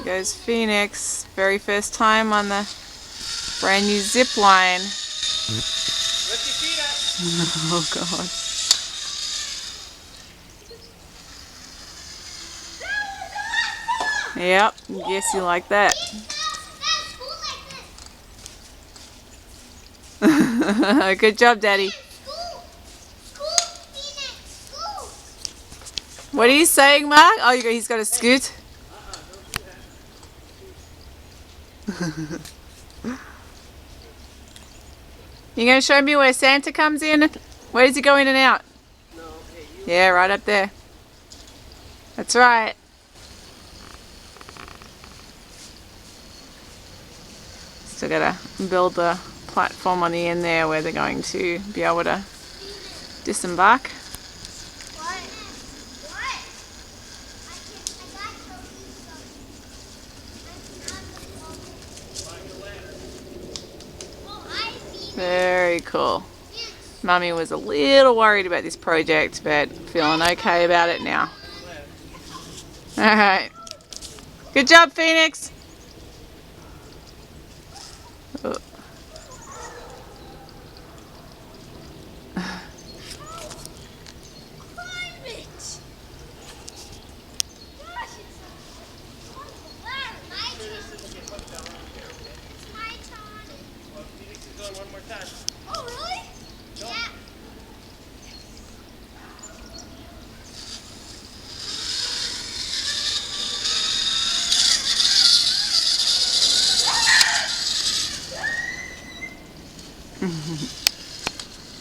Goes Phoenix. Very first time on the brand new zip line. Lift your feet up. Oh God. Yep, yes you like that. Good job, Daddy. What are you saying, Mark? Oh, he's got a scoot. You going to show me where Santa comes in? Where does he go in and out? Yeah, right up there. That's right. Still got to build the platform on the end there where they're going to be able to disembark. Very cool. Mummy was a little worried about this project, but feeling okay about it now. Alright. Good job, Phoenix. Oh.